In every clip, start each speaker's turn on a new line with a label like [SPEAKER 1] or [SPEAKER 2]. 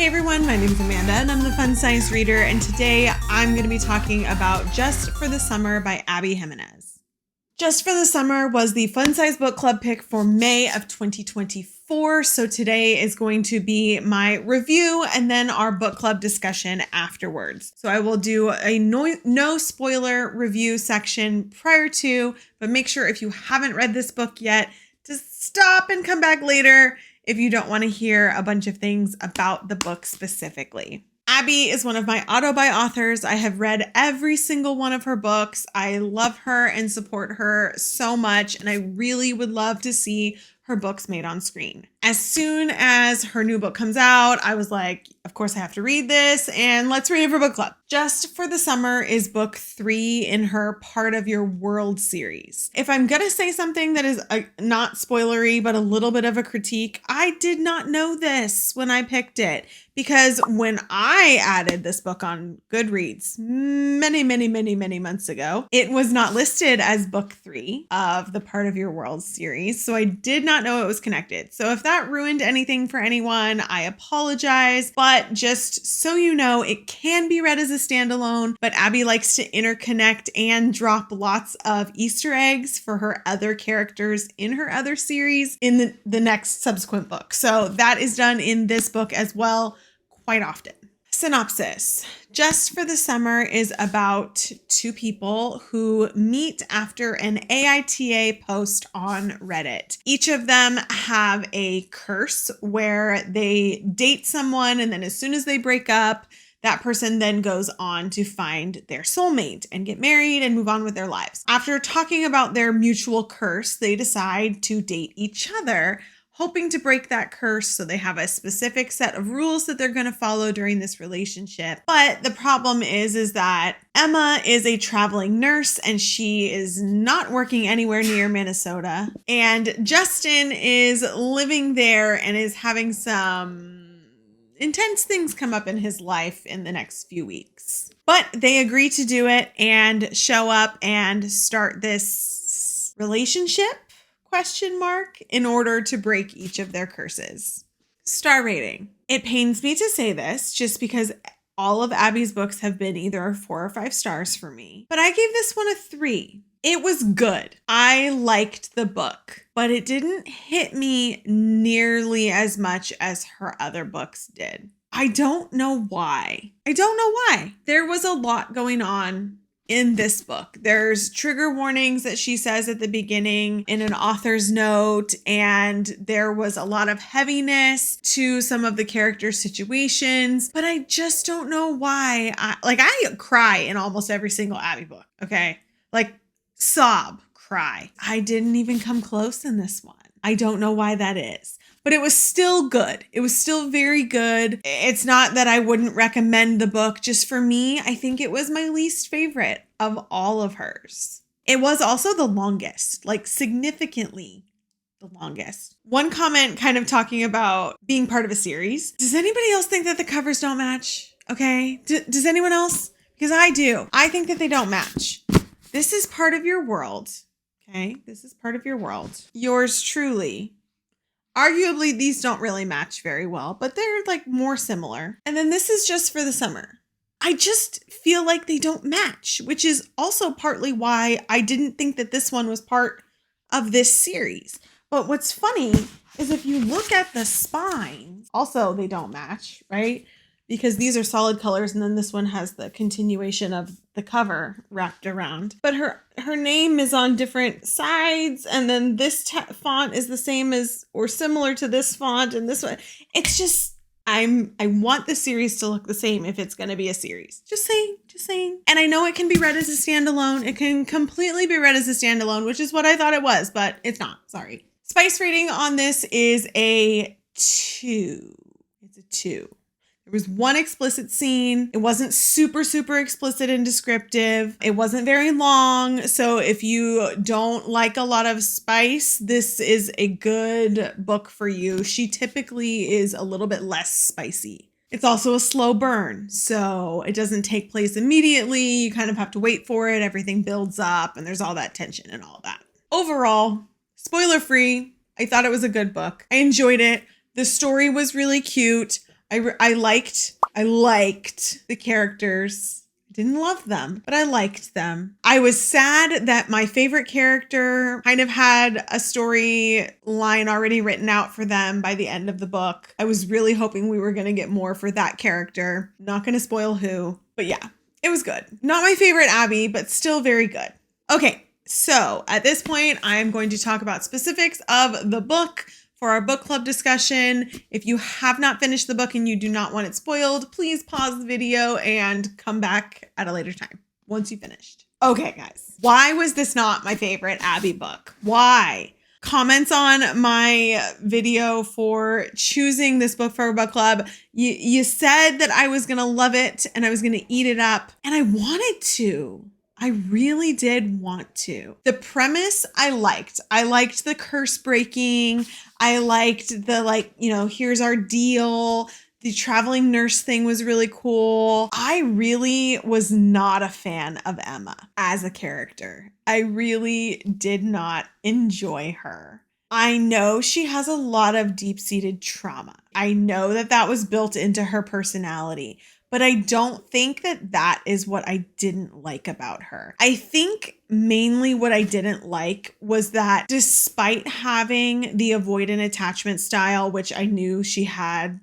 [SPEAKER 1] Hey everyone, my name is Amanda and I'm the Fun Science Reader, and today I'm going to be talking about Just for the Summer by Abby Jimenez. Just for the Summer was the Fun Size Book Club pick for May of 2024, so today is going to be my review and then our book club discussion afterwards. So I will do a no spoiler review section prior to, but make sure if you haven't read this book yet to stop and come back later if you don't want to hear a bunch of things about the book specifically. Abby is one of my auto-buy authors. I have read every single one of her books. I love her and support her so much, and I really would love to see her books made on screen. As soon as her new book comes out, I was like, of course I have to read this, and let's read it for book club. Just for the Summer is book 3 in her Part of Your World series. If I'm gonna say something that is not spoilery, but a little bit of a critique, I did not know this when I picked it, because when I added this book on Goodreads many months ago, it was not listed as book 3 of the Part of Your World series, so I did not know it was connected. So if that ruined anything for anyone, I apologize, but just so you know, it can be read as a standalone, but Abby likes to interconnect and drop lots of Easter eggs for her other characters in her other series in the next subsequent book. So that is done in this book as well quite often. Synopsis. Just for the Summer is about two people who meet after an AITA post on Reddit. Each of them have a curse where they date someone, and then as soon as they break up, that person then goes on to find their soulmate and get married and move on with their lives. After talking about their mutual curse, they decide to date each other, hoping to break that curse. So they have a specific set of rules that they're going to follow during this relationship. But the problem is that Emma is a traveling nurse and she is not working anywhere near Minnesota. And Justin is living there and is having some intense things come up in his life in the next few weeks. But they agree to do it and show up and start this relationship ? In order to break each of their curses. Star rating. It pains me to say this just because all of Abby's books have been either 4 or 5 stars for me, but I gave this one a 3. It was good. I liked the book, but it didn't hit me nearly as much as her other books did. I don't know why. There was a lot going on in this book. There's trigger warnings that she says at the beginning in an author's note, and there was a lot of heaviness to some of the character situations, but I just don't know why. I cry in almost every single Abby book, okay? Like, sob, cry. I didn't even come close in this one. I don't know why that is. But it was still good. It was still very good. It's not that I wouldn't recommend the book. Just for me, I think it was my least favorite of all of hers. It was also the longest, like significantly the longest. One comment kind of talking about being part of a series. Does anybody else think that the covers don't match? Okay. Does anyone else? Because I do. I think that they don't match. This is Part of Your World. Okay. This is Part of Your World. Yours truly. Arguably, these don't really match very well, but they're like more similar. And then this is Just for the Summer. I just feel like they don't match, which is also partly why I didn't think that this one was part of this series. But what's funny is if you look at the spines, also they don't match, right? Because these are solid colors, and then this one has the continuation of the cover wrapped around. But her name is on different sides, and then this font is the same as or similar to this font, and this one. It's just, I want the series to look the same if it's going to be a series. Just saying. And I know it can be read as a standalone. It can completely be read as a standalone, which is what I thought it was, but it's not. Sorry. Spice rating on this is a 2. It's a 2. There was one explicit scene. It wasn't super explicit and descriptive. It wasn't very long. So if you don't like a lot of spice, this is a good book for you. She typically is a little bit less spicy. It's also a slow burn, so it doesn't take place immediately. You kind of have to wait for it. Everything builds up and there's all that tension and all that. Overall, spoiler free, I thought it was a good book. I enjoyed it. The story was really cute. I liked the characters. Didn't love them, but I liked them. I was sad that my favorite character kind of had a storyline already written out for them by the end of the book. I was really hoping we were going to get more for that character. Not going to spoil who, but yeah, it was good. Not my favorite Abby, but still very good. Okay, so at this point, I'm going to talk about specifics of the book for our book club discussion. If you have not finished the book and you do not want it spoiled, please pause the video and come back at a later time once you finished. Okay, guys, why was this not my favorite Abby book? Why? Comments on my video for choosing this book for our book club. You said that I was going to love it and I was going to eat it up, and I wanted to. I really did want to. The premise I liked. I liked the curse breaking. I liked the here's our deal. The traveling nurse thing was really cool. I really was not a fan of Emma as a character. I really did not enjoy her. I know she has a lot of deep-seated trauma. I know that was built into her personality. But I don't think that is what I didn't like about her. I think mainly what I didn't like was that despite having the avoidant attachment style, which I knew she had,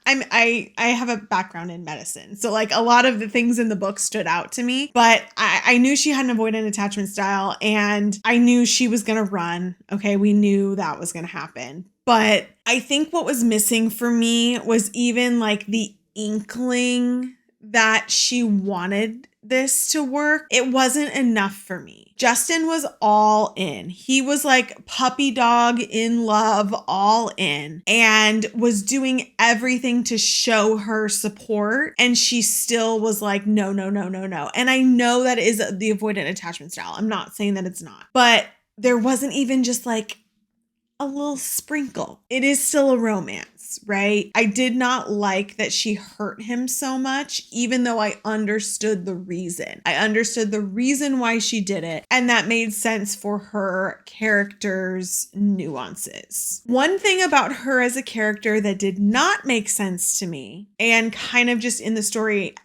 [SPEAKER 1] I have a background in medicine. So like a lot of the things in the book stood out to me, but I knew she had an avoidant attachment style and I knew she was going to run. Okay. We knew that was going to happen. But I think what was missing for me was even like the inkling that she wanted this to work. It wasn't enough for me. Justin was all in. He was like puppy dog in love, all in, and was doing everything to show her support. And she still was like, no. And I know that is the avoidant attachment style. I'm not saying that it's not, but there wasn't even just like a little sprinkle. It is still a romance, right? I did not like that she hurt him so much, even though I understood the reason. I understood the reason why she did it, and that made sense for her character's nuances. One thing about her as a character that did not make sense to me, and kind of just in the story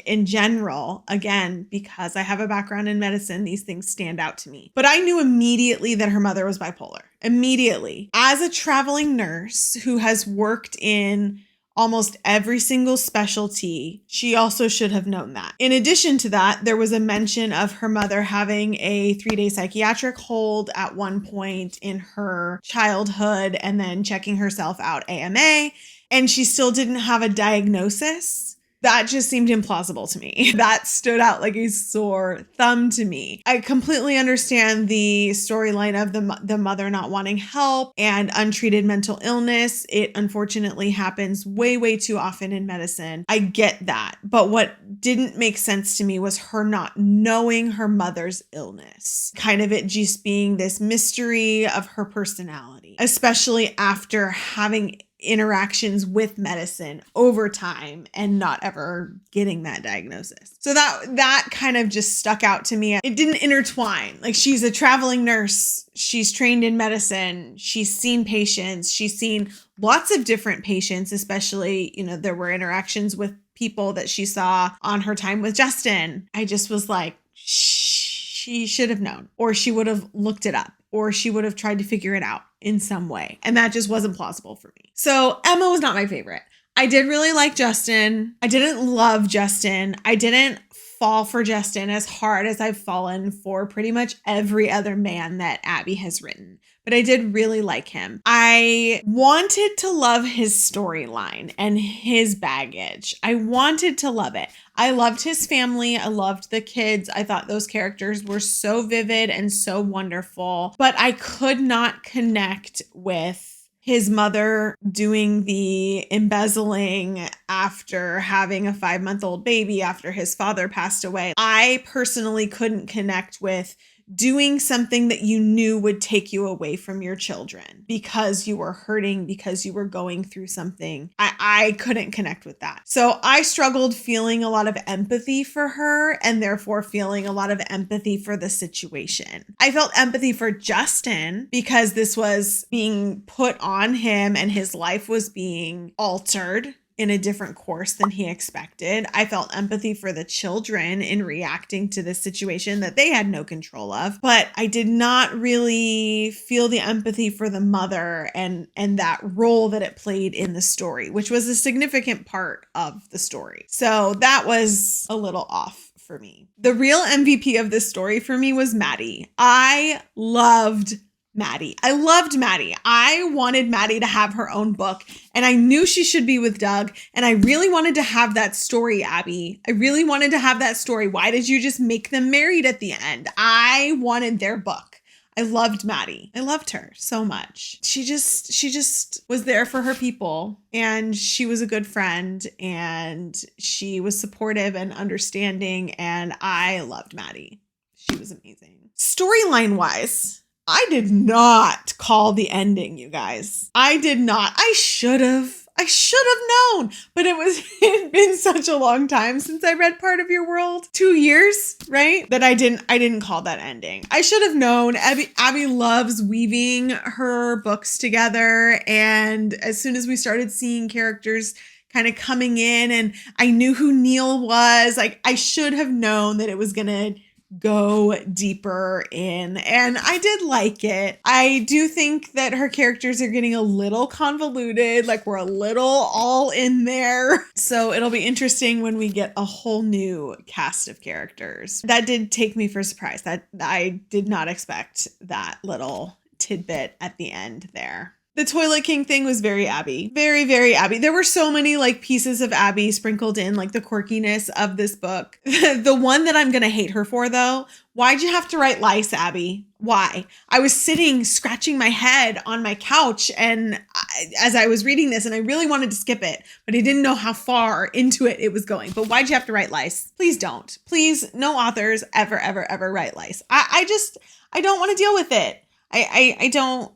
[SPEAKER 1] in general, again, because I have a background in medicine, these things stand out to me. But I knew immediately that her mother was bipolar. Immediately. As a traveling nurse who has worked in almost every single specialty, she also should have known that. In addition to that, there was a mention of her mother having a 3-day psychiatric hold at one point in her childhood and then checking herself out AMA, and she still didn't have a diagnosis. That just seemed implausible to me. That stood out like a sore thumb to me. I completely understand the storyline of the mother not wanting help and untreated mental illness. It unfortunately happens way, way too often in medicine. I get that. But what didn't make sense to me was her not knowing her mother's illness. Kind of it just being this mystery of her personality, especially after having interactions with medicine over time and not ever getting that diagnosis. So that kind of just stuck out to me. It didn't intertwine. Like, she's a traveling nurse. She's trained in medicine. She's seen patients. She's seen lots of different patients, especially, there were interactions with people that she saw on her time with Justin. I just was like, she should have known, or she would have looked it up, or she would have tried to figure it out in some way. And that just wasn't plausible for me. So Emma was not my favorite. I did really like Justin. I didn't love Justin. I didn't fall for Justin as hard as I've fallen for pretty much every other man that Abby has written. But I did really like him. I wanted to love his storyline and his baggage. I wanted to love it. I loved his family. I loved the kids. I thought those characters were so vivid and so wonderful. But I could not connect with his mother doing the embezzling after having a 5-month-old baby after his father passed away. I personally couldn't connect with doing something that you knew would take you away from your children because you were hurting, because you were going through something. I couldn't connect with that. So I struggled feeling a lot of empathy for her and therefore feeling a lot of empathy for the situation. I felt empathy for Justin because this was being put on him and his life was being altered in a different course than he expected. I felt empathy for the children in reacting to this situation that they had no control of, but I did not really feel the empathy for the mother and that role that it played in the story, which was a significant part of the story. So that was a little off for me. The real MVP of this story for me was Maddie. I loved Maddie. I loved Maddie. I wanted Maddie to have her own book, and I knew she should be with Doug, and I really wanted to have that story, Abby. I really wanted to have that story. Why did you just make them married at the end? I wanted their book. I loved Maddie. I loved her so much. She just was there for her people, and she was a good friend, and she was supportive and understanding, and I loved Maddie. She was amazing. Storyline wise, I did not call the ending, you guys. I did not. I should have known, but it had been such a long time since I read Part of Your World. 2 years, right? That I didn't call that ending. I should have known. Abby loves weaving her books together. And as soon as we started seeing characters kind of coming in and I knew who Neil was, like I should have known that it was going to go deeper in, and I did like it. I do think that her characters are getting a little convoluted, like we're a little all in there. So it'll be interesting when we get a whole new cast of characters. That did take me for a surprise. That I did not expect that little tidbit at the end there. The Toilet King thing was very Abby. Very, very Abby. There were so many like pieces of Abby sprinkled in, like the quirkiness of this book. The one that I'm going to hate her for though, why'd you have to write lice, Abby? Why? I was sitting scratching my head on my couch and as I was reading this and I really wanted to skip it, but I didn't know how far into it was going. But why'd you have to write lice? Please don't. Please, no authors ever, ever, ever write lice. I don't want to deal with it. I don't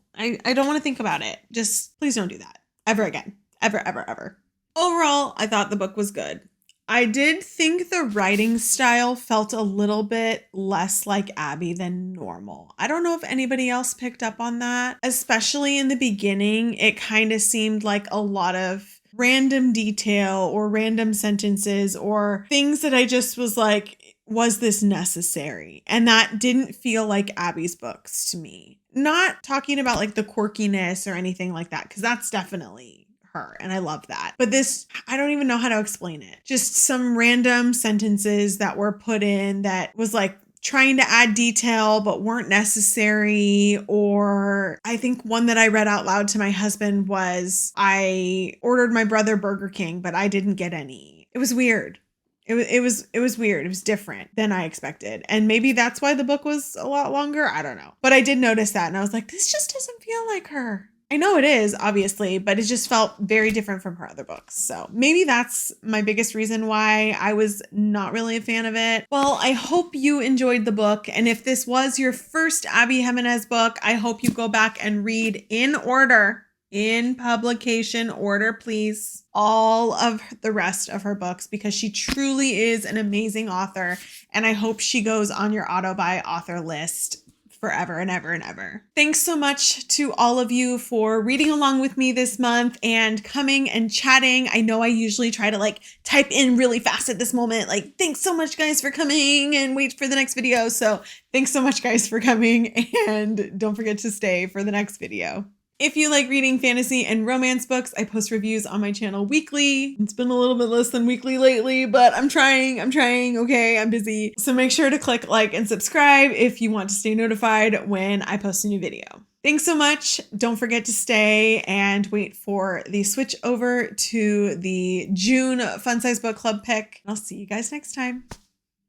[SPEAKER 1] want to think about it. Just please don't do that ever again. Ever, ever, ever. Overall, I thought the book was good. I did think the writing style felt a little bit less like Abby than normal. I don't know if anybody else picked up on that. Especially in the beginning, it kind of seemed like a lot of random detail or random sentences or things that I just was like, was this necessary? And that didn't feel like Abby's books to me. Not talking about like the quirkiness or anything like that, because that's definitely her and I love that. But this, I don't even know how to explain it. Just some random sentences that were put in that was like trying to add detail but weren't necessary. Or I think one that I read out loud to my husband was, I ordered my brother Burger King, but I didn't get any. It was weird. It was weird. It was different than I expected. And maybe that's why the book was a lot longer. I don't know. But I did notice that. And I was like, this just doesn't feel like her. I know it is, obviously, but it just felt very different from her other books. So maybe that's my biggest reason why I was not really a fan of it. Well, I hope you enjoyed the book. And if this was your first Abby Jimenez book, I hope you go back and read in order, in publication order, please, all of the rest of her books, because she truly is an amazing author. And I hope she goes on your auto-buy author list forever and ever and ever. Thanks so much to all of you for reading along with me this month and coming and chatting. I know I usually try to like type in really fast at this moment, like, thanks so much guys for coming, and wait for the next video. So thanks so much guys for coming, and don't forget to stay for the next video. If you like reading fantasy and romance books, I post reviews on my channel weekly. It's been a little bit less than weekly lately, but I'm trying, okay? I'm busy. So make sure to click like and subscribe if you want to stay notified when I post a new video. Thanks so much. Don't forget to stay and wait for the switch over to the June Fun Size Book Club pick. I'll see you guys next time.